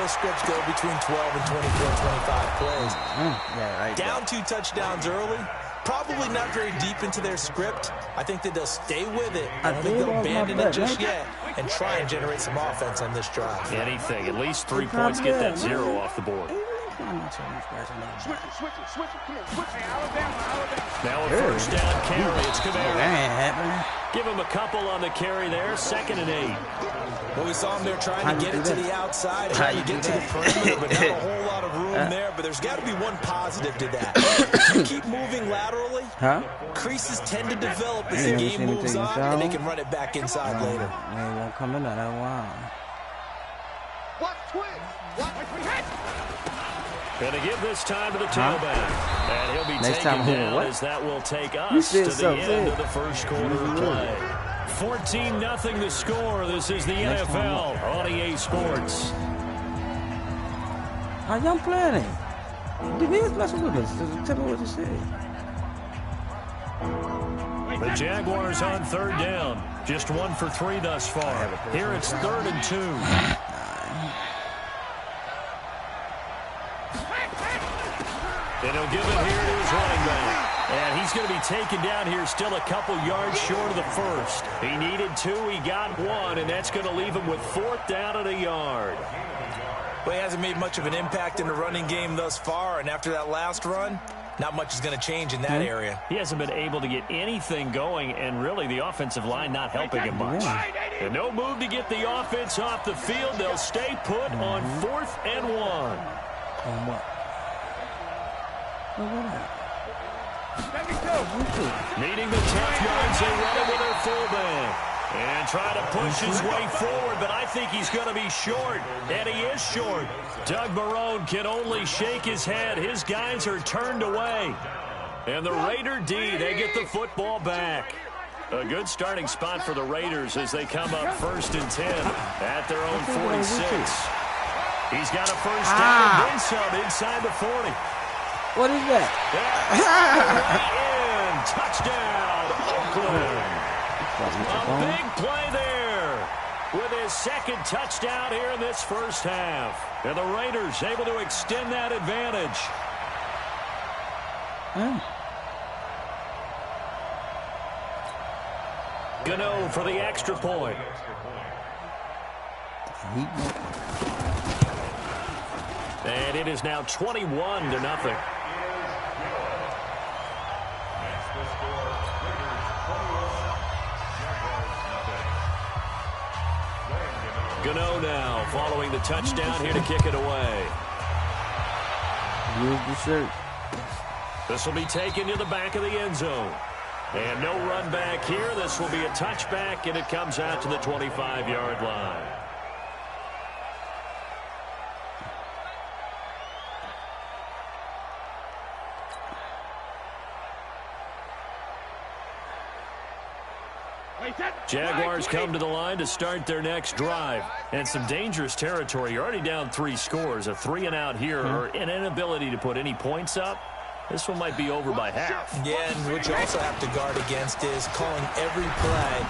those scripts go between 12 and 24, 25 plays. Yeah, right. Down 2 touchdowns early. Probably not very deep into their script. I think that they'll stay with it. I don't think they'll abandon it just yet and try and generate some offense on this drive. Anything. At least 3 points. Get that 0 off the board. Now a first down carry. It's Kamara. Give him a couple on the carry there. 2nd and 8. Well, we saw him there trying to get it to the outside, trying to get to the perimeter, but not a whole lot of room there. But there's got to be one positive to that. You keep moving laterally, creases tend to develop as the game moves on, and they can run it back inside later. It won't come in that while. Going to give this time to the tailback. And he'll be taken down as that will take us to the end of the first quarter of play. 14-0 the score. This is the NFL on EA Sports. How y'all playing it? The Bears messing with us. Tell me what you say. The Jaguars on 3rd down. Just 1 for 3 thus far. Here it's 3rd and 2. And he'll give it here to his running back. And he's going to be taken down here still a couple yards short of the first. He needed 2, he got 1, and that's going to leave him with 4th down at a yard. Well, he hasn't made much of an impact in the running game thus far, and after that last run, not much is going to change in that area. He hasn't been able to get anything going, and really the offensive line not helping him much. And no move to get the offense off the field. They'll stay put on 4th and 1. On what? Needing the tough yards, they run it with their fullback. And try to push his way forward, but I think he's going to be short. And he is short. Doug Marrone can only shake his head. His guys are turned away. And the Raider D, they get the football back. A good starting spot for the Raiders as they come up 1st and 10 at their own 46. He's got a first down and then some inside the 40. What is that? Touchdown, Oakland. A big play there with his 2nd touchdown here in this first half. And the Raiders able to extend that advantage. Gano for the extra point. And it is now 21-0. Gano now following the touchdown here to kick it away. Use the shirt. This will be taken to the back of the end zone. And no run back here. This will be a touchback, and it comes out to the 25-yard line. Jaguars come to the line to start their next drive. And some dangerous territory. You're already down 3 scores. A 3-and-out here or an inability to put any points up. This one might be over by half. Yeah, and what you also have to guard against is calling every play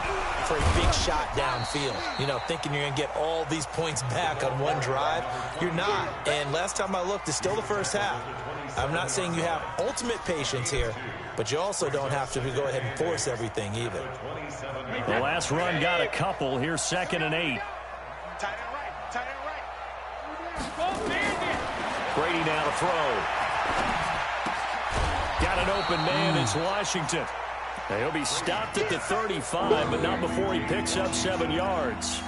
for a big shot downfield. You know, thinking you're going to get all these points back on one drive. You're not. And last time I looked, it's still the first half. I'm not saying you have ultimate patience here, but you also don't have to go ahead and force everything either. The last run got a couple. Here's 2nd and 8. Brady now to throw. Got an open man. It's Washington. Now he'll be stopped at the 35, but not before he picks up 7 yards.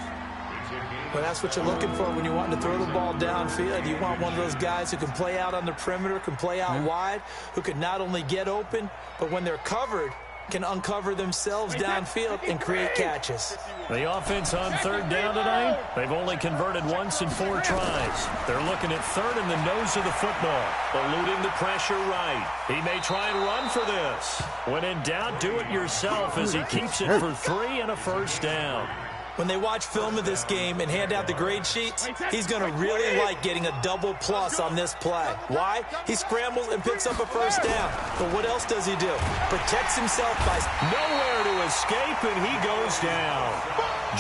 Well, that's what you're looking for when you're wanting to throw the ball downfield. You want one of those guys who can play out on the perimeter, can play out wide, who can not only get open, but when they're covered, can uncover themselves downfield and create catches. The offense on 3rd down tonight, they've only converted once in 4 tries. They're looking at 3rd in the nose of the football, eluding the pressure right. He may try and run for this. When in doubt, do it yourself as he keeps it for 3 and a first down. When they watch film of this game and hand out the grade sheets, he's going to really like getting a double plus on this play. Why? He scrambles and picks up a first down. But what else does he do? Protects himself by nowhere to escape, and he goes down.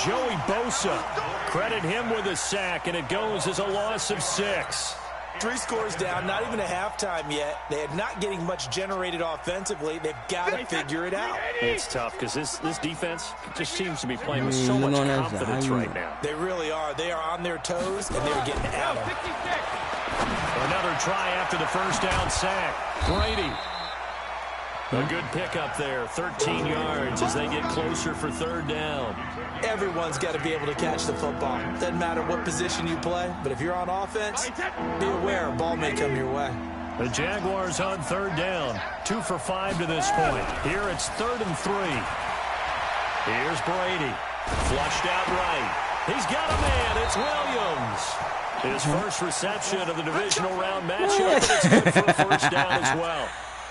Joey Bosa credit him with a sack, and it goes as a loss of 6. 3 scores down, not even a halftime yet. They are not getting much generated offensively. They've got to figure it out. It's tough because this defense just seems to be playing with so much confidence right now. They really are. They are on their toes, and they're getting at them. Another try after the first down sack. Brady. A good pickup there, 13 yards as they get closer for 3rd down. Everyone's got to be able to catch the football. Doesn't matter what position you play, but if you're on offense, be aware a ball may come your way. The Jaguars on 3rd down, 2 for 5 to this point. Here it's 3rd and 3. Here's Brady, flushed out right. He's got a man, it's Williams. His first reception of the divisional round matchup, and it's good for a first down as well.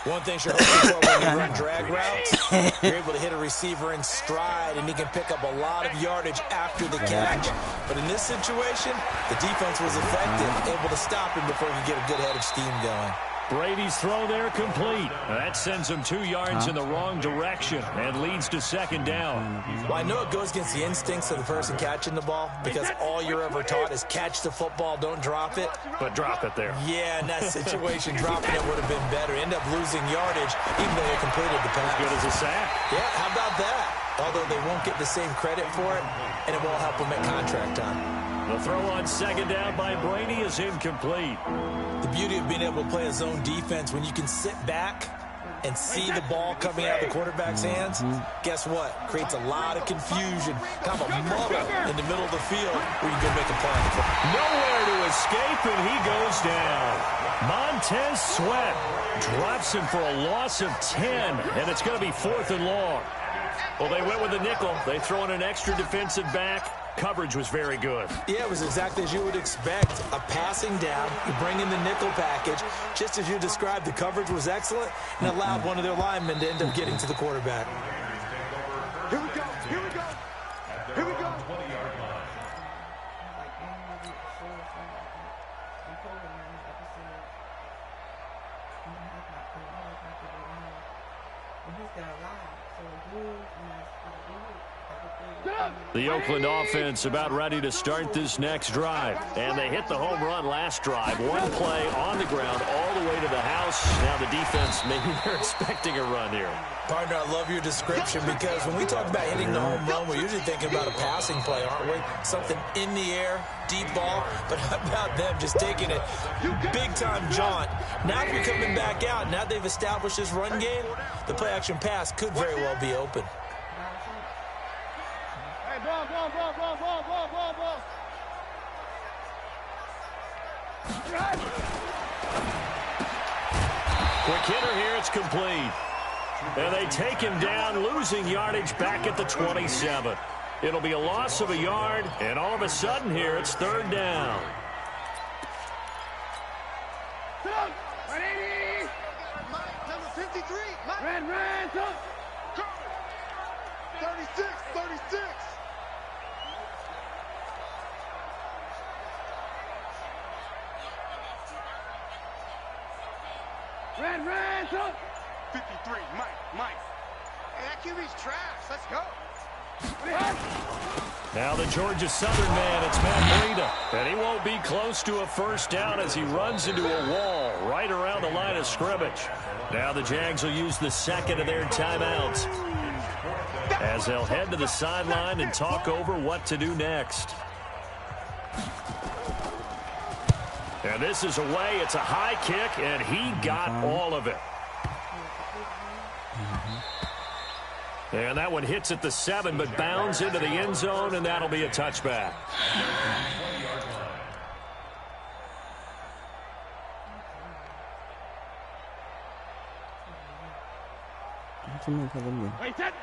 One thing you're hoping for when you run drag routes, you're able to hit a receiver in stride, and he can pick up a lot of yardage after the catch. But in this situation, the defense was effective, able to stop him before he could get a good head of steam going. Brady's throw there complete. That sends him 2 yards in the wrong direction and leads to 2nd down. Well, I know it goes against the instincts of the person catching the ball because all you're ever taught is catch the football, don't drop it. But drop it there. Yeah, in that situation, dropping it would have been better. End up losing yardage even though they completed the pass. As good as a sack. Yeah, how about that? Although they won't get the same credit for it, and it won't help them at contract time. The throw on 2nd down by Brady is incomplete. The beauty of being able to play a zone defense, when you can sit back and see the ball coming out of the quarterback's hands, guess what? Creates a lot of confusion, kind of a muddle in the middle of the field where you can go make a play. Nowhere to escape, and he goes down. Montez Sweat drops him for a loss of 10, and it's going to be 4th and long. Well, they went with the nickel. They throw in an extra defensive back. Coverage was very good. Yeah, it was exactly as you would expect. A passing down, you bring in the nickel package. Just as you described, the coverage was excellent and allowed one of their linemen to end up getting to the quarterback. Here we go, here we go, here we go. The Oakland offense about ready to start this next drive. And they hit the home run last drive. One play on the ground all the way to the house. Now the defense, maybe they're expecting a run here. Partner, I love your description because when we talk about hitting the home run, we're usually thinking about a passing play, aren't we? Something in the air, deep ball. But how about them just taking it big-time jaunt? Now they're coming back out. Now they've established this run game. The play-action pass could very well be open. Quick hitter here, it's complete. And they take him down, losing yardage back at the 27. It'll be a loss of a yard, and all of a sudden here, it's 3rd down. Number 53, Red, 36, 36. Red, 53, Mike. Hey, that QB's trash. Let's go. Now the Georgia Southern man, it's Matt Breida. And he won't be close to a first down as he runs into a wall right around the line of scrimmage. Now the Jags will use the second of their timeouts as they'll head to the sideline and talk over what to do next. And this is away. It's a high kick, and he got all of it. And that one hits at the 7, but bounds into the end zone, and that'll be a touchback.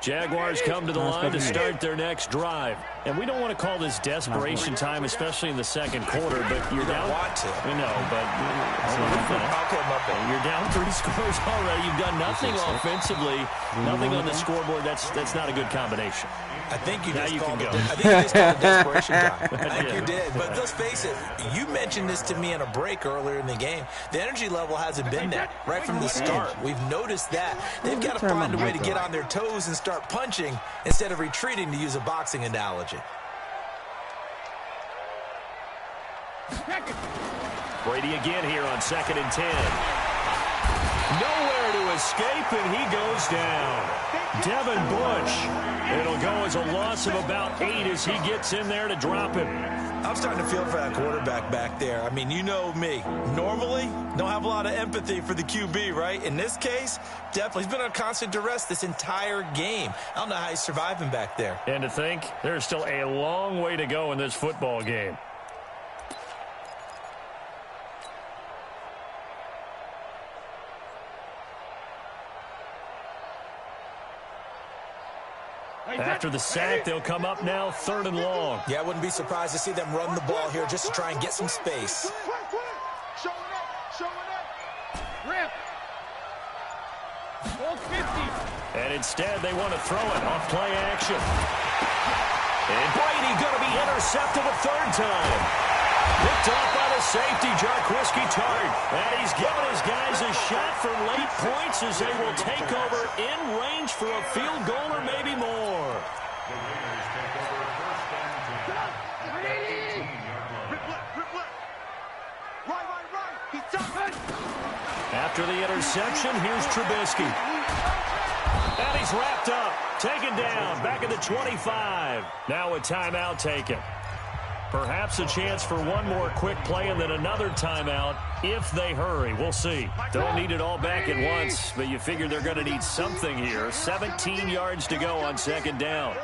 Jaguars come to the line to start their next drive. And we don't want to call this desperation time, especially in the second quarter, but you're down. Want to. I know, but you're down 3 scores already. You've done nothing offensively, nothing on the scoreboard. That's not a good combination. I think you just called it. I think you just called it desperation time. I think you did. But let's face it, you mentioned this to me in a break earlier in the game. The energy level hasn't been there right from the start. We've noticed that. They've got to find a way to get on their toes and start punching instead of retreating, to use a boxing analogy. Brady again here on 2nd and 10. Nowhere to escape, and he goes down. Devin Bush. It'll go as a loss of about 8 as he gets in there to drop him. I'm starting to feel for that quarterback back there. I mean, you know me. Normally, don't have a lot of empathy for the QB, right? In this case, definitely. He's been on constant duress this entire game. I don't know how he's surviving back there. And to think, there's still a long way to go in this football game. After the sack, they'll come up now 3rd and long. Yeah, I wouldn't be surprised to see them run the ball here just to try and get some space. Showing up. Rip. 450. And instead, they want to throw it off play action. And Brady going to be intercepted a 3rd time. Picked off by the safety, Jarquiski Tart. And he's given his guys a shot for late points as they will take over in range for a field goal or maybe more. After the interception, here's Trubisky. And he's wrapped up, taken down, back at the 25. Now a timeout taken. Perhaps a chance for one more quick play and then another timeout if they hurry. We'll see. Don't need it all back at once, but you figure they're going to need something here. 17 yards to go on 2nd down.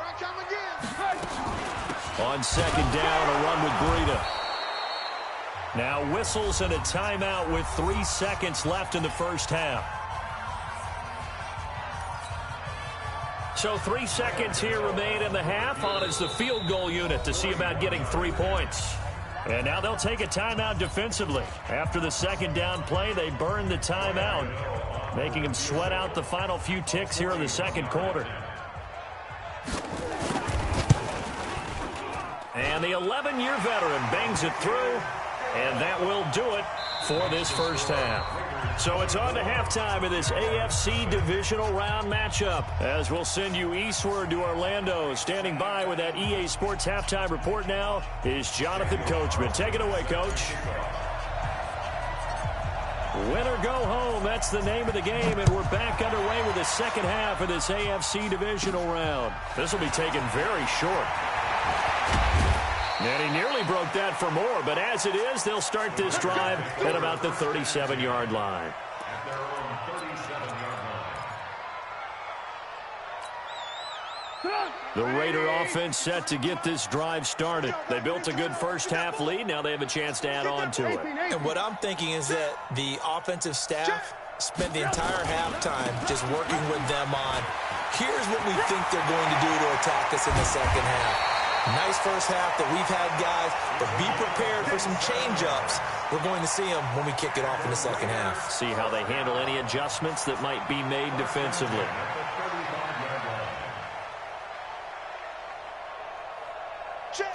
On 2nd down, a run with Breida. Now whistles and a timeout with 3 seconds left in the first half. So 3 seconds here remain in the half. On is the field goal unit to see about getting 3 points. And now they'll take a timeout defensively. After the 2nd down play, they burn the timeout, making them sweat out the final few ticks here in the 2nd quarter. And the 11-year veteran bangs it through, and that will do it for this first half. So it's on to halftime of this AFC divisional round matchup, as we'll send you eastward to Orlando. Standing by with that EA Sports halftime report now is Jonathan Coachman. Take it away, Coach. Win or go home, that's the name of the game, and we're back underway with the second half of this AFC divisional round. This will be taken very short. And he nearly broke that for more, but as it is, they'll start this drive at about the 37-yard line. The Raider offense set to get this drive started. They built a good first half lead. Now they have a chance to add on to it. And what I'm thinking is that the offensive staff spent the entire halftime just working with them on, here's what we think they're going to do to attack us in the second half. Nice first half that we've had, guys, but be prepared for some change-ups. We're going to see them when we kick it off in the second half. See how they handle any adjustments that might be made defensively.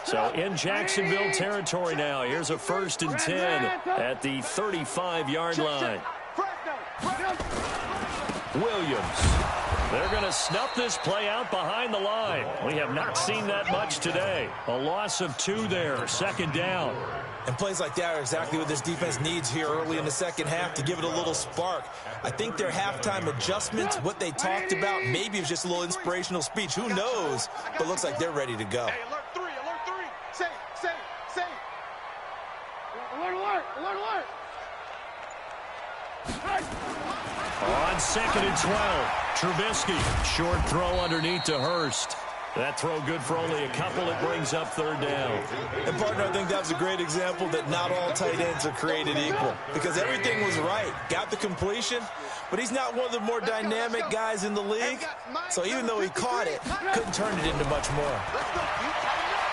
So in Jacksonville territory now. Here's a 1st and 10 at the 35-yard line. Williams. They're going to snuff this play out behind the line. We have not seen that much today. A loss of 2 there, 2nd down. And plays like that are exactly what this defense needs here early in the second half to give it a little spark. I think their halftime adjustments, what they talked about, maybe it was just a little inspirational speech. Who knows? But looks like they're ready to go. Hey, alert 3. Say. Alert. On 2nd and 12, Trubisky. Short throw underneath to Hurst. That throw good for only a couple. It brings up 3rd down. And, partner, I think that's a great example that not all tight ends are created equal. Because everything was right. Got the completion, but he's not one of the more dynamic guys in the league. So even though he caught it, couldn't turn it into much more.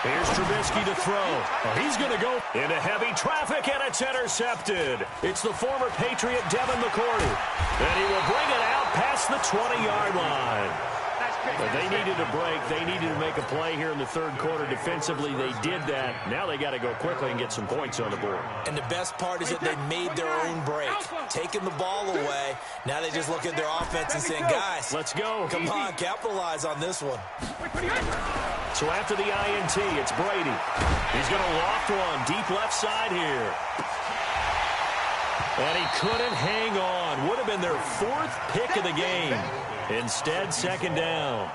Here's Trubisky to throw. He's going to go into heavy traffic, and it's intercepted. It's the former Patriot Devin McCourty. And he will bring it out past the 20-yard line. But they needed a break. They needed to make a play here in the third quarter. Defensively, they did that. Now they got to go quickly and get some points on the board. And the best part is that they made their own break, taking the ball away. Now they just look at their offense and saying, guys, let's go. Come on, capitalize on this one. So after the INT, it's Brady. He's going to loft one deep left side here. And he couldn't hang on. Would have been their fourth pick of the game. Instead, second down.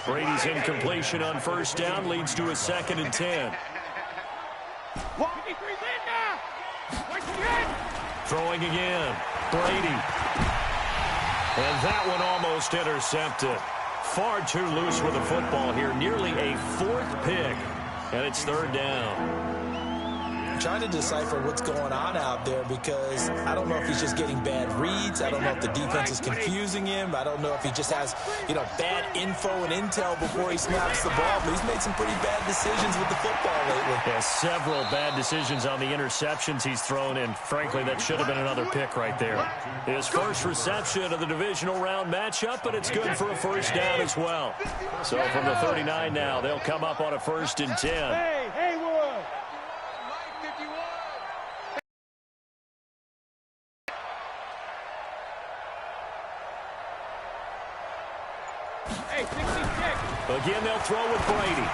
Brady's incompletion on first down leads to a 2nd and 10. Throwing again. Brady. And that one almost intercepted. Far too loose with the football here. Nearly a fourth pick. And it's third down. Trying to decipher what's going on out there because I don't know if he's just getting bad reads. I don't know if the defense is confusing him. I don't know if he just has, bad info and intel before he snaps the ball. But he's made some pretty bad decisions with the football lately. Yeah, several bad decisions on the interceptions he's thrown, and frankly, that should have been another pick right there. His first reception of the divisional round matchup, but it's good for a first down as well. So from the 39 now, they'll come up on a 1st and 10. Hey, Wood. Again, they'll throw with Brady.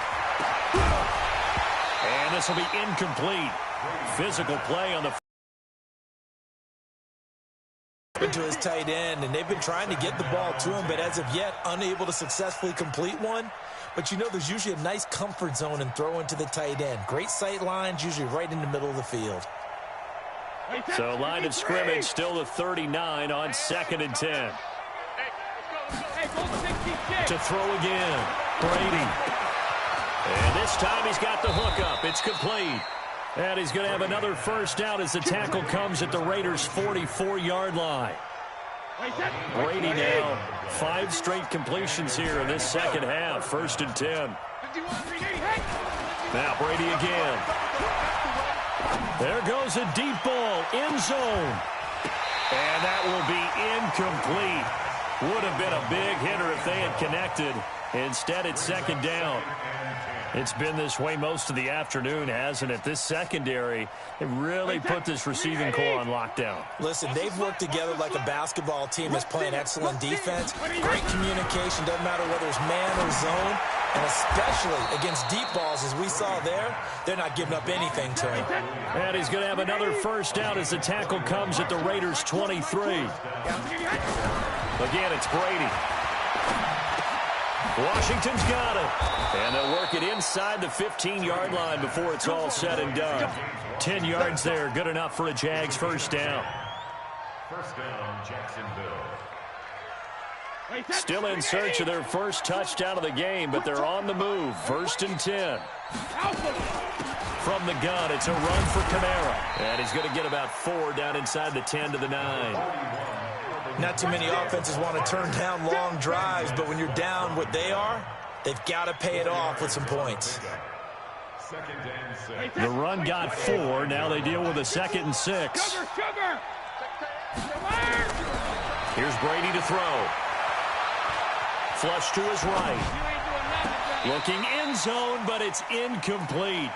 And this will be incomplete. Physical play on the to his tight end, and they've been trying to get the ball to him, but as of yet, unable to successfully complete one. But there's usually a nice comfort zone in throwing to the tight end. Great sight lines, usually right in the middle of the field. So line of scrimmage still the 39 on 2nd and 10. To throw again, Brady. And this time he's got the hook up. It's complete. And he's going to have another first down as the tackle comes at the Raiders' 44-yard line. Brady now 5 straight completions here in this second half. 1st and 10. Now Brady again. There goes a deep ball, end zone. And that will be incomplete. Would have been a big hitter if they had connected. Instead, it's 2nd down. It's been this way most of the afternoon, hasn't it? This secondary, they really put this receiving core on lockdown. Listen, they've worked together like a basketball team that's playing excellent defense. Great communication, doesn't matter whether it's man or zone. And especially against deep balls, as we saw there, they're not giving up anything to him. And he's going to have another first down as the tackle comes at the Raiders' 23. Again, it's Brady. Washington's got it. And they'll work it inside the 15-yard line before it's all said and done. 10 yards there, good enough for a Jags first down. First down, Jacksonville. Still in search of their first touchdown of the game, but they're on the move. 1st and 10. From the gun, it's a run for Kamara. And he's going to get about 4 down inside the 10 to the 9. Not too many offenses want to turn down long drives, but when you're down what they are, they've got to pay it off with some points. The run got 4. Now they deal with a 2nd and 6. Here's Brady to throw. Flush to his right. Looking end zone, but it's incomplete.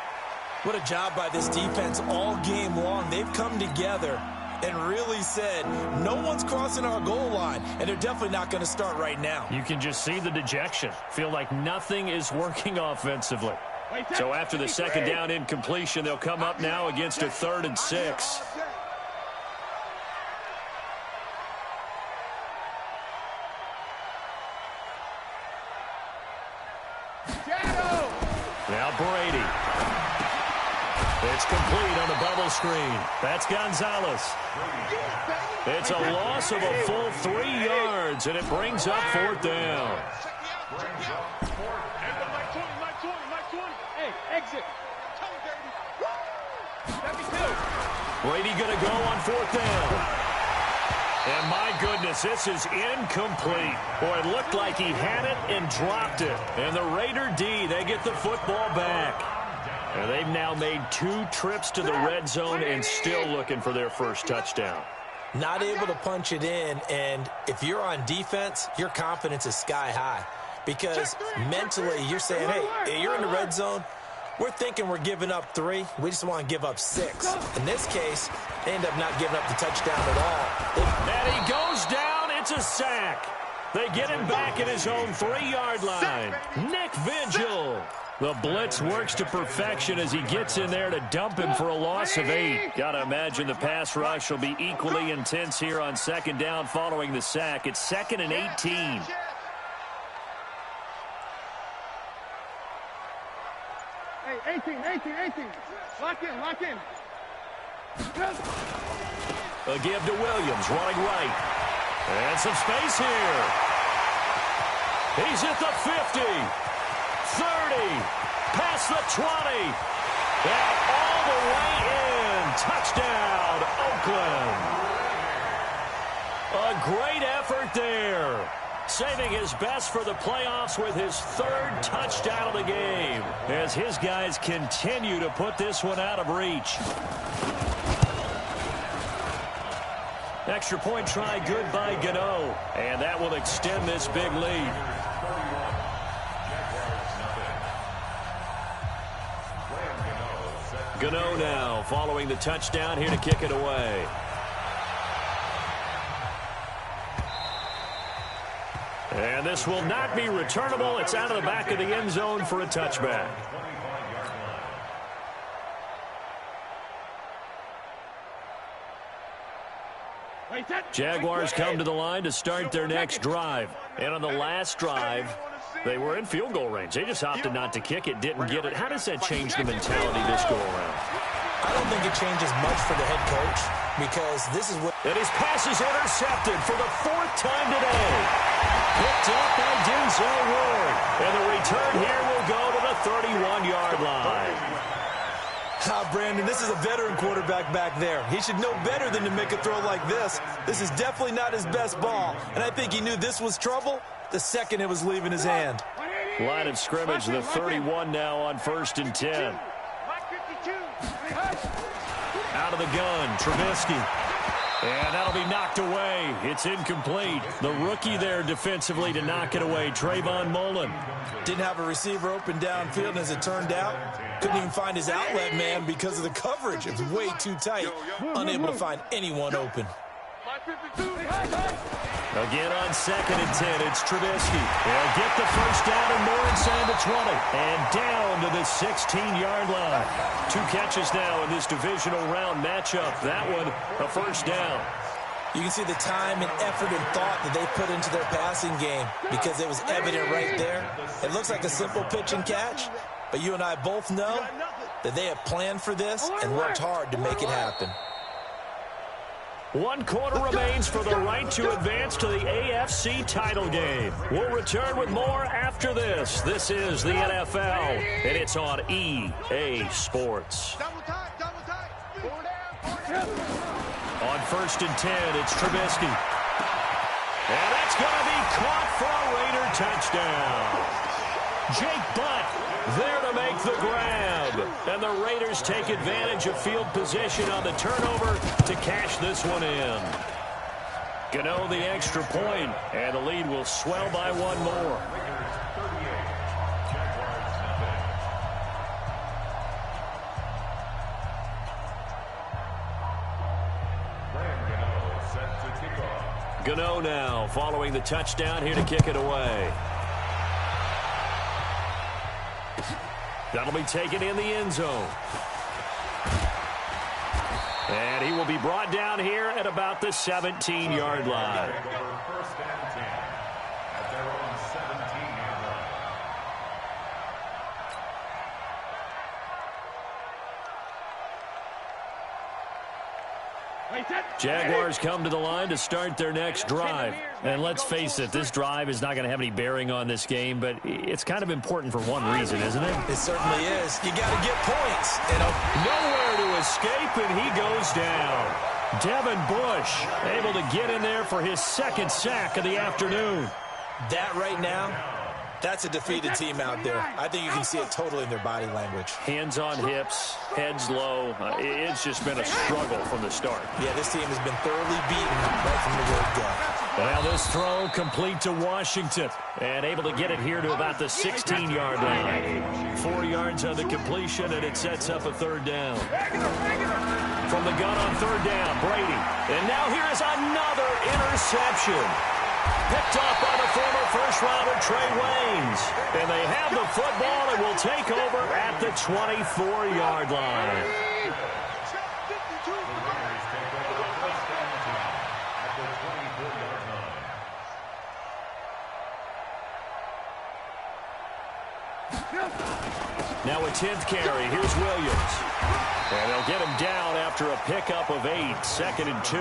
What a job by this defense all game long. They've come together and really said, no one's crossing our goal line, and they're definitely not going to start right now. You can just see the dejection. Feel like nothing is working offensively. So after the 2nd down incompletion, they'll come up now against a 3rd and 6. Now Brady. It's complete on the bubble screen. That's Gonzalez. It's a loss of a full 3 yards, and it brings up 4th down. Hey, exit. Brady going to go on 4th down. And my goodness, this is incomplete. Boy, it looked like he had it and dropped it. And the Raider D, they get the football back. And they've now made 2 trips to the red zone and still looking for their first touchdown. not able to punch it in, and if you're on defense, your confidence is sky high because mentally you're saying, hey, you're in the red zone. We're thinking we're giving up 3. We just want to give up 6. In this case, they end up not giving up the touchdown at all. And he goes down. It's a sack. They get him back at his own 3-yard line. Nick Vigil. The blitz works to perfection as he gets in there to dump him for a loss of 8. Got to imagine the pass rush will be equally intense here on 2nd down following the sack. It's 2nd and 18. Hey, 18. Lock in. A give to Williams, running right. And some space here. He's at the 50. 30. Past the 20. And all the way in. Touchdown, Oakland. A great effort there. Saving his best for the playoffs with his 3rd touchdown of the game as his guys continue to put this one out of reach. Extra point try good by Gano, and that will extend this big lead. Gano now following the touchdown here to kick it away. And this will not be returnable. It's out of the back of the end zone for a touchback. Jaguars come to the line to start their next drive. And on the last drive, they were in field goal range. They just opted not to kick it, didn't get it. How does that change the mentality this go around? I don't think it changes much for the head coach because this is what... And his pass is intercepted for the 4th time today. Picked up by Denzel Ward. And the return here will go to the 31-yard line. Brandon, this is a veteran quarterback back there. He should know better than to make a throw like this. This is definitely not his best ball. And I think he knew this was trouble the second it was leaving his hand. Line of scrimmage, the 31 now on 1st and 10. Out of the gun, Trubisky. And that'll be knocked away. It's incomplete. The rookie there defensively to knock it away, Trayvon Mullen. Didn't have a receiver open downfield, and as it turned out, couldn't even find his outlet man because of the coverage. It was way too tight. Unable to find anyone open. Again on 2nd and 10, it's Trubisky. They'll get the first down and more inside the 20. And down to the 16-yard line. 2 catches now in this divisional round matchup. That one, a first down. You can see the time and effort and thought that they put into their passing game because it was evident right there. It looks like a simple pitch and catch, but you and I both know that they have planned for this and worked hard to make it happen. 1 quarter remains for the right to advance to the AFC title game. We'll return with more after this. This is the NFL, and it's on EA Sports. On 1st and 10, it's Trubisky. And that's going to be caught for a Raider touchdown. Jake Butt there to make the grab. And the Raiders take advantage of field position on the turnover to cash this one in. Gano the extra point, and the lead will swell by 1 more. Gano now following the touchdown here to kick it away. That'll be taken in the end zone. And he will be brought down here at about the 17-yard line. First and 10 at their own 17-yard line. Jaguars come to the line to start their next drive. And let's face it, this drive is not going to have any bearing on this game, but it's kind of important for one reason, isn't it? It certainly is. You got to get points. Nowhere to escape, and he goes down. Devin Bush able to get in there for his 2nd sack of the afternoon. That right now That's a defeated team out there. I think you can see it totally in their body language. Hands on hips, heads low. It's just been a struggle from the start. Yeah, this team has been thoroughly beaten right from the word go. Well, this throw complete to Washington. And able to get it here to about the 16-yard line. 4 yards on the completion, and it sets up a third down. From the gun on third down, Brady. And now here is another interception. Picked off by the former first-rounder Trey Waynes. And they have the football and will take over at the 24-yard line. Now a 10th carry. Here's Williams. And they'll get him down after a pickup of 8, 2nd and 2.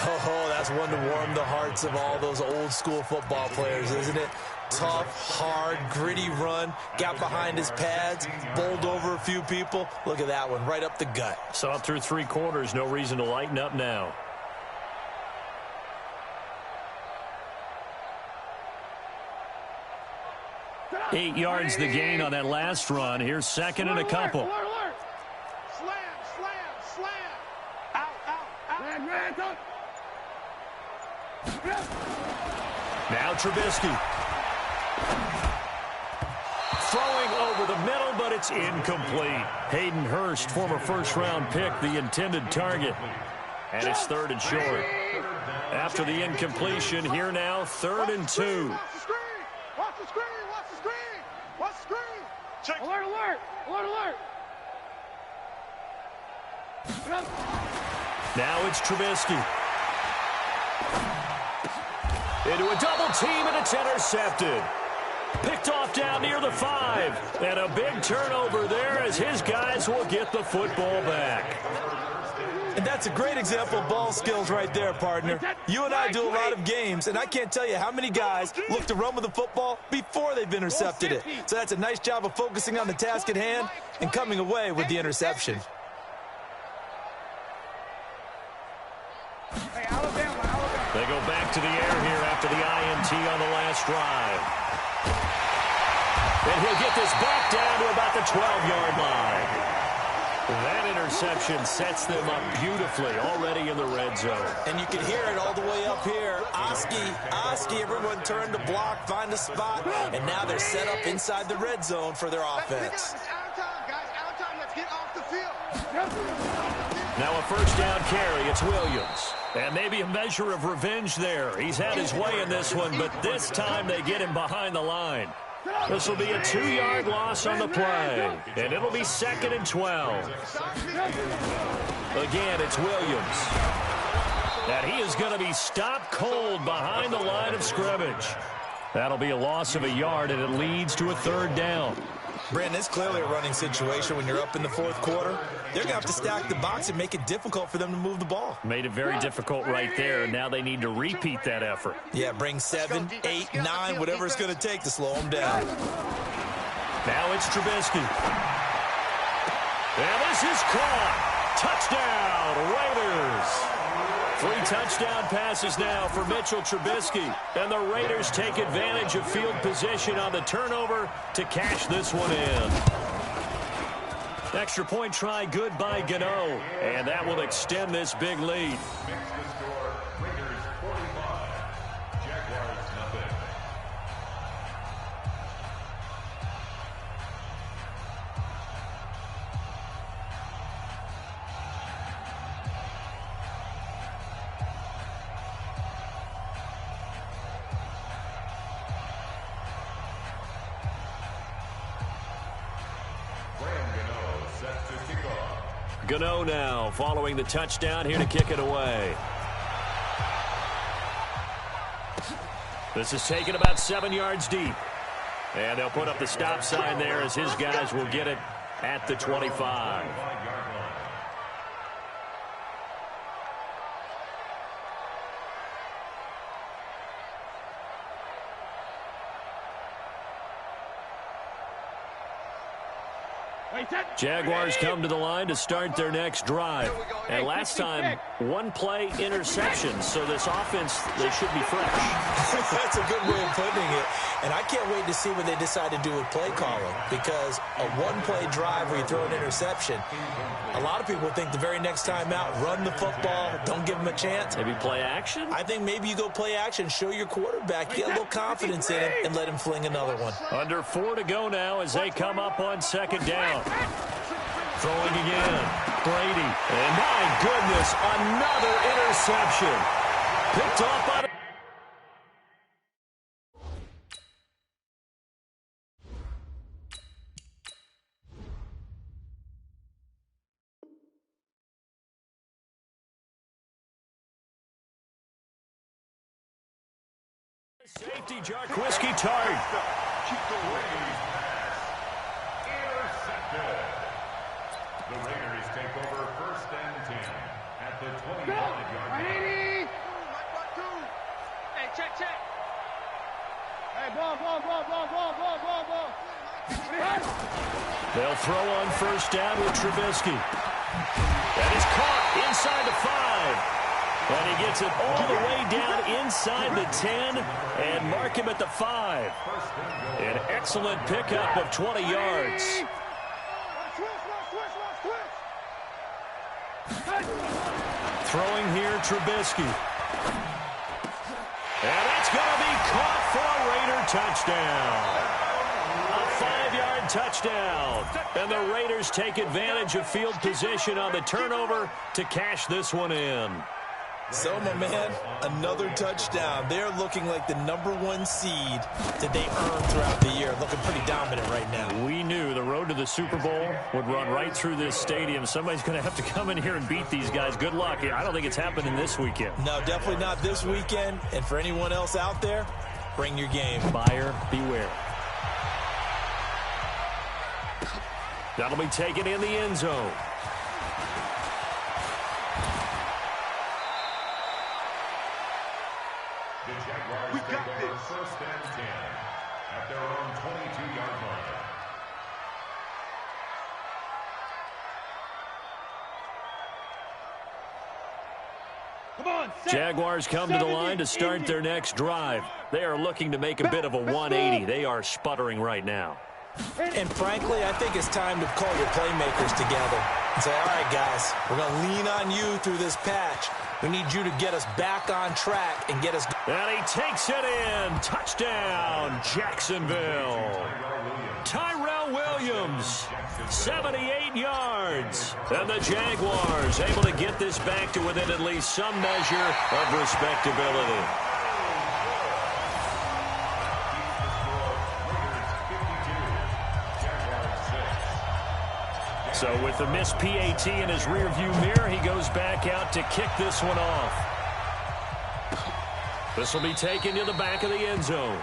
Oh, that's one to warm the hearts of all those old-school football players, isn't it? Tough, hard, gritty run. Got behind his pads, bowled over a few people. Look at that one, right up the gut. Saw it through 3 quarters. No reason to lighten up now. Eight yards the gain on that last run. Here's 2nd and a couple. Slam, slam, slam. Out, out, out. Now Trubisky. Throwing over the middle, but it's incomplete. Hayden Hurst, former first-round pick, the intended target. And it's 3rd and short. After the incompletion, here now, 3rd and 2. Watch the screen, watch the screen, watch the screen. Check. Alert, alert, alert, alert. Now it's Trubisky. Into a double team, and it's intercepted. Picked off down near the 5. And a big turnover there as his guys will get the football back. And that's a great example of ball skills right there, partner. You and I do a lot of games, and I can't tell you how many guys look to run with the football before they've intercepted it. So that's a nice job of focusing on the task at hand and coming away with the interception. They go back to the air here after the INT on the last drive. And he'll get this back down to about the 12-yard line. That interception sets them up beautifully already in the red zone. And you can hear it all the way up here. Oski, everyone turned to block, find a spot, and now they're set up inside the red zone for their offense. It's out of time, guys. Out of time. Let's get off the field. Now a first down carry. It's Williams. And maybe a measure of revenge there. He's had his way in this one, but this time they get him behind the line. This will be a 2-yard loss on the play. And it'll be 2nd and 12. Again, it's Williams. And he is going to be stopped cold behind the line of scrimmage. That'll be a loss of a yard, and it leads to a 3rd down. Brandon, it's clearly a running situation when you're up in the 4th quarter. They're going to have to stack the box and make it difficult for them to move the ball. Made it very difficult right there. Now they need to repeat that effort. Yeah, bring 7, 8, 9, whatever it's going to take to slow them down. Now it's Trubisky. And this is caught. Touchdown, Raiders. 3 touchdown passes now for Mitchell Trubisky. And the Raiders take advantage of field position on the turnover to cash this one in. Extra point try good by Gano. And that will extend this big lead. Gano now following the touchdown here to kick it away. This is taken about 7 yards deep. And they'll put up the stop sign there as his guys will get it at the 25. Jaguars come to the line to start their next drive. And last time, one-play interception. So this offense, they should be fresh. That's a good way of putting it. And I can't wait to see what they decide to do with play calling. Because a one-play drive where you throw an interception, a lot of people think the very next time out, run the football, don't give them a chance. Maybe play action? I think maybe you go play action, show your quarterback, get a little confidence in him, and let him fling another one. Under 4 to go now as they come up on second down. Throwing again. Brady. And my goodness, another interception. Picked off by safety, Jarkowski Tart. Intercepted. The Raiders take over 1st and 10 at the 25-yard line. Hey, check. Hey, ball. They'll throw on 1st down with Trubisky. That is caught inside the 5. And he gets it all the way down inside the 10 and mark him at the 5. An excellent pickup of 20 yards. Throwing here, Trubisky. And that's going to be caught for a Raider touchdown. A 5-yard touchdown. And the Raiders take advantage of field position on the turnover to cash this one in. So, my man, another touchdown. They're looking like the #1 seed that they earned throughout the year. Looking pretty dominant right now. We knew the road to the Super Bowl would run right through this stadium. Somebody's going to have to come in here and beat these guys. Good luck. I don't think it's happening this weekend. No, definitely not this weekend. And for anyone else out there, bring your game. Buyer beware. That'll be taken in the end zone. The Jaguars take over 1st and 10 at their own 22-yard line. Jaguars come to the line to start their next drive. They are looking to make a bit of a 180. They are sputtering right now. And frankly, I think it's time to call your playmakers together and say, all right, guys, we're going to lean on you through this patch. We need you to get us back on track and get us. And he takes it in. Touchdown, Jacksonville. Tyrell Williams, 78 yards. And the Jaguars able to get this back to within at least some measure of respectability. So with the missed PAT in his rearview mirror, he goes back out to kick this one off. This will be taken to the back of the end zone.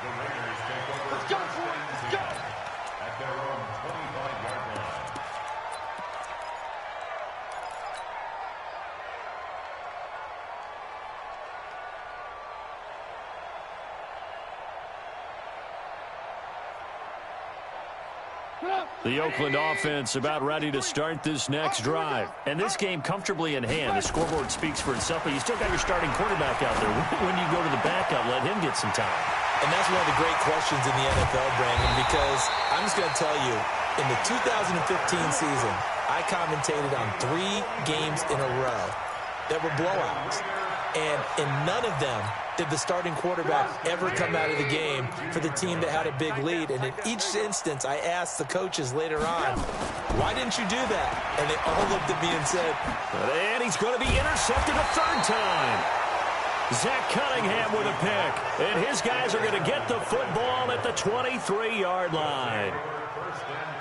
The Raiders take over 1st and 10 at their own 25-yard line. The Oakland offense about ready to start this next drive. And this game comfortably in hand. The scoreboard speaks for itself, but you still got your starting quarterback out there. When you go to the backup, let him get some time. And that's one of the great questions in the NFL, Brandon, because I'm just going to tell you, in the 2015 season, I commentated on 3 games in a row that were blowouts. And in none of them did the starting quarterback ever come out of the game for the team that had a big lead. And in each instance, I asked the coaches later on, why didn't you do that? And they all looked at me and said, and he's going to be intercepted a 3rd time. Zach Cunningham with a pick. And his guys are going to get the football at the 23-yard line.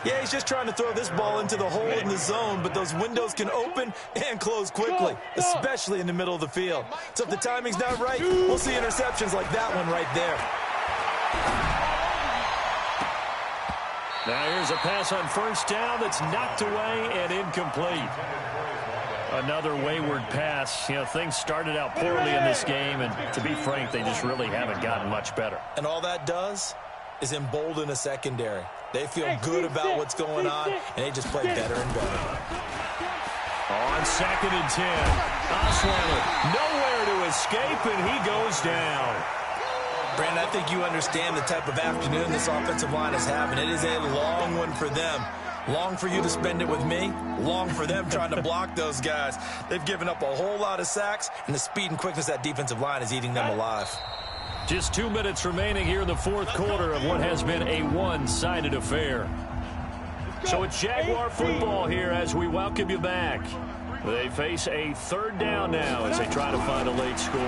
Yeah, he's just trying to throw this ball into the hole in the zone, but those windows can open and close quickly, especially in the middle of the field. So if the timing's not right, we'll see interceptions like that one right there. Now here's a pass on 1st down that's knocked away and incomplete. Another wayward pass. You know, things started out poorly in this game, and to be frank, they just really haven't gotten much better. And all that does is embolden a secondary. They feel good about what's going on, and they just play better and better. On 2nd and 10, Osweiler nowhere to escape, and he goes down. Brandon, I think you understand the type of afternoon this offensive line is having. It is a long one for them. Long for you to spend it with me. Long for them trying to block those guys. They've given up a whole lot of sacks, and the speed and quickness of that defensive line is eating them alive. Just 2 minutes remaining here in the 4th quarter of what has been a one-sided affair. So it's Jaguar football here as we welcome you back. They face a 3rd down now as they try to find a late score.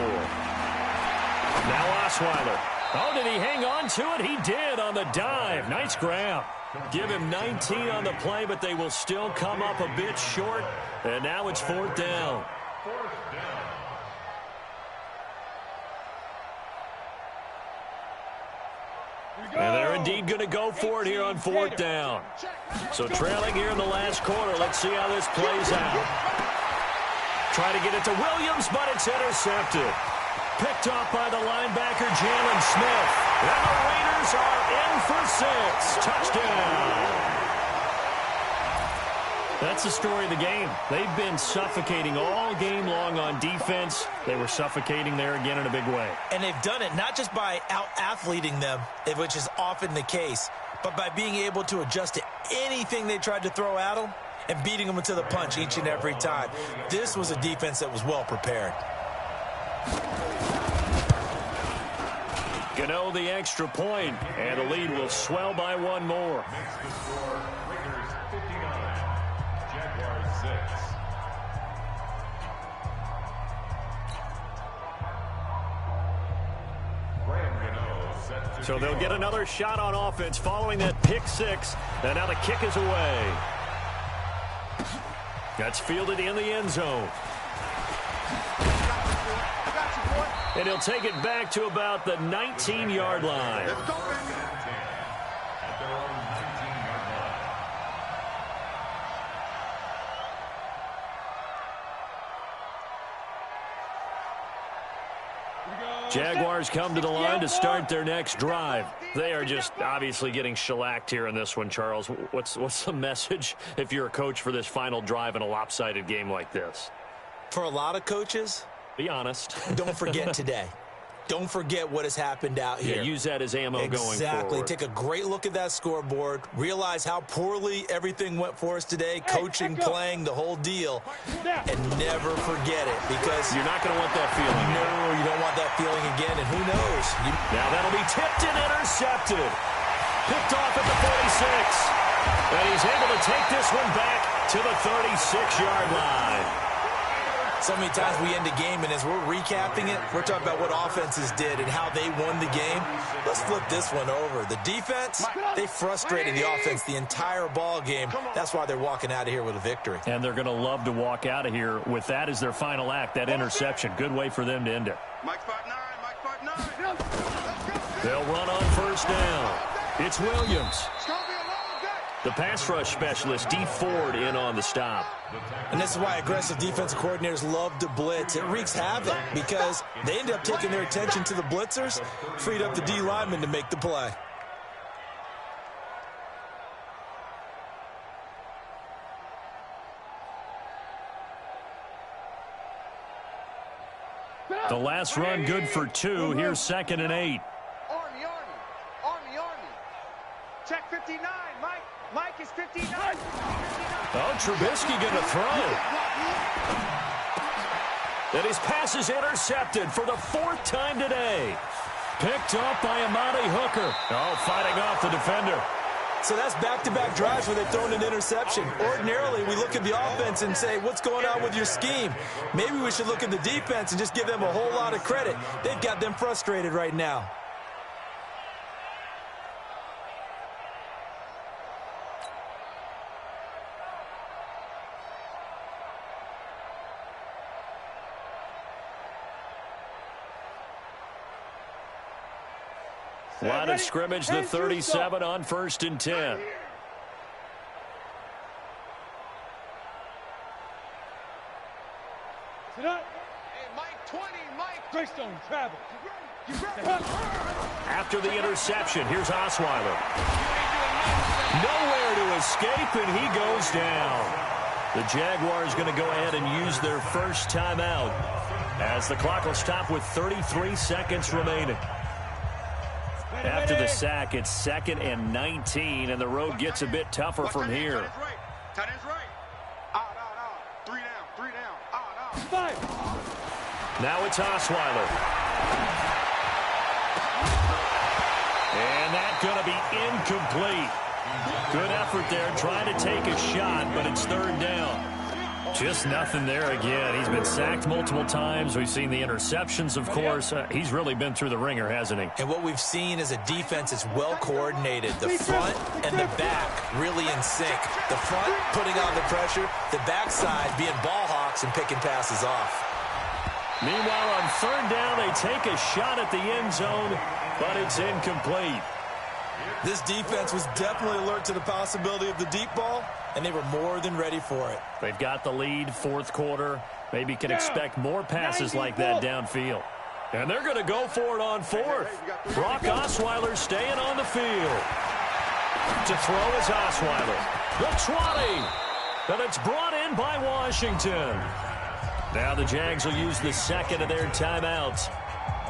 Now Osweiler. Oh, did he hang on to it? He did on the dive. Nice grab. Give him 19 on the play, but they will still come up a bit short. And now it's 4th down. And they're indeed going to go for it here on 4th down. So trailing here in the last quarter. Let's see how this plays out. Try to get it to Williams, but it's intercepted. Picked off by the linebacker, Jalen Smith. And the Raiders are in for 6. Touchdown. That's the story of the game. They've been suffocating all game long on defense. They were suffocating there again in a big way. And they've done it not just by out-athleting them, which is often the case, but by being able to adjust to anything they tried to throw at them and beating them into the punch each and every time. This was a defense that was well prepared. Gano the extra point, and the lead will swell by 1 more. So they'll get another shot on offense following that pick 6. And now the kick is away. That's fielded in the end zone. And he'll take it back to about the 19-yard line. Jaguars come to the line to start their next drive. They are just obviously getting shellacked here in this one, Charles. What's the message if you're a coach for this final drive in a lopsided game like this? For a lot of coaches, be honest. Don't forget today. Don't forget what has happened out here. Yeah, use that as ammo going forward. Exactly. Take a great look at that scoreboard. Realize how poorly everything went for us today. Coaching, playing, the whole deal. And never forget it, because you're not going to want that feeling. No, you don't want that feeling again. And who knows? Now that'll be tipped and intercepted. Picked off at the 46. And he's able to take this one back to the 36-yard line. So many times we end a game, and as we're recapping it, we're talking about what offenses did and how they won the game. Let's flip this one over. The defense, they frustrated the offense the entire ball game. That's why they're walking out of here with a victory. And they're going to love to walk out of here with that as their final act, that interception. Good way for them to end it. They'll run on 1st down. It's Williams. The pass rush specialist, D. Ford, in on the stop. And this is why aggressive defensive coordinators love to blitz. It wreaks havoc because they end up taking their attention to the blitzers, freed up the D lineman to make the play. The last run good for 2. Here's 2nd and 8. Army. Check 59, Mike. Mike is 59. Oh, Trubisky going to throw. And his pass is intercepted for the 4th time today. Picked up by Amadi Hooker. Oh, fighting off the defender. So that's back-to-back drives where they've thrown an interception. Ordinarily, we look at the offense and say, what's going on with your scheme? Maybe we should look at the defense and just give them a whole lot of credit. They've got them frustrated right now. Line of scrimmage, the 37 on 1st and 10. Hey, Mike 20, Mike. Greystone travel. After the interception, here's Osweiler. Nowhere to escape, and he goes down. The Jaguars going to go ahead and use their first timeout as the clock will stop with 33 seconds remaining. After the sack, it's 2nd and 19, and the road gets a bit tougher from here. Tight end's right. Out. 3 down. Out. Now it's Osweiler. And that's going to be incomplete. Good effort there trying to take a shot, but it's 3rd down. Just nothing there again. He's been sacked multiple times. We've seen the interceptions, of course. He's really been through the ringer, hasn't he? And what we've seen is a defense that's well coordinated. The front and the back really in sync. The front putting on the pressure, the backside being ball hawks and picking passes off. Meanwhile, on 3rd down, they take a shot at the end zone, but it's incomplete. This defense was definitely alert to the possibility of the deep ball, and they were more than ready for it. They've got the lead, 4th quarter. Maybe can expect more passes like that downfield. And they're going to go for it on 4th. Brock Osweiler staying on the field. To throw is Osweiler. The 20. And it's brought in by Washington. Now the Jags will use the 2nd of their timeouts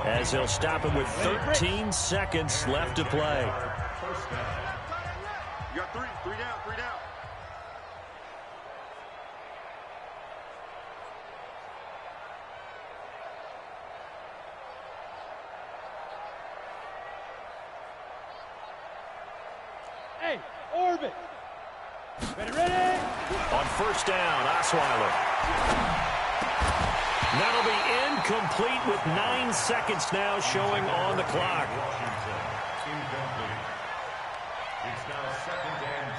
as they'll stop it with 13 seconds left to play. You got 3 down. Hey, orbit. Ready. On 1st down, Osweiler. That'll be incomplete with 9 seconds now showing on the clock. Incomplete. It's now 2nd and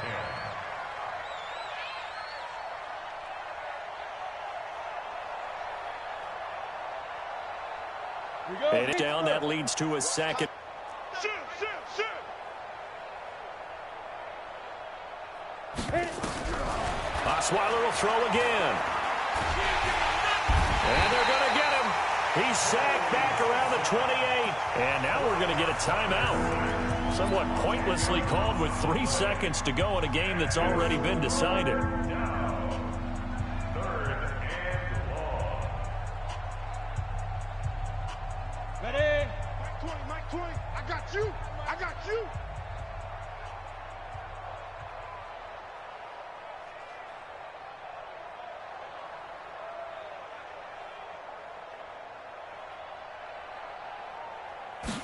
10. And down, that leads to a second. Shoot. Osweiler will throw again. And they're going to get him. He's sacked back around the 28. And now we're going to get a timeout. Somewhat pointlessly called with 3 seconds to go in a game that's already been decided. 3rd and long. Ready. Mike 20. I got you.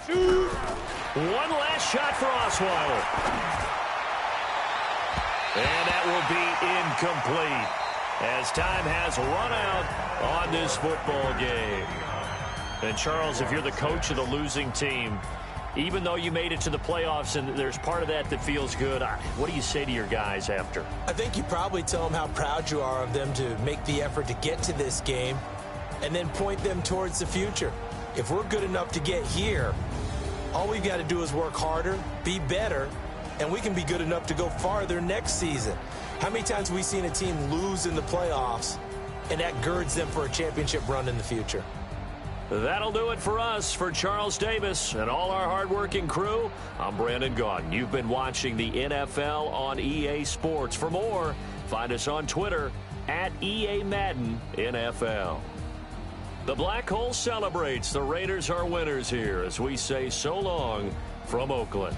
Shoot. One last shot for Osweiler. And that will be incomplete as time has run out on this football game. And Charles, if you're the coach of the losing team, even though you made it to the playoffs and there's part of that feels good, what do you say to your guys after? I think you probably tell them how proud you are of them to make the effort to get to this game and then point them towards the future. If we're good enough to get here, all we've got to do is work harder, be better, and we can be good enough to go farther next season. How many times have we seen a team lose in the playoffs, and that girds them for a championship run in the future? That'll do it for us. For Charles Davis and all our hardworking crew, I'm Brandon Gaudin. You've been watching the NFL on EA Sports. For more, find us on Twitter at EA Madden NFL. The Black Hole celebrates. The Raiders are winners here as we say so long from Oakland.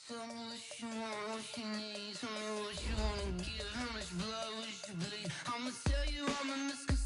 Tell me what you want, what you need. Tell me what you wanna give. How much blood would you bleed? I'ma tell you I'm a misconception.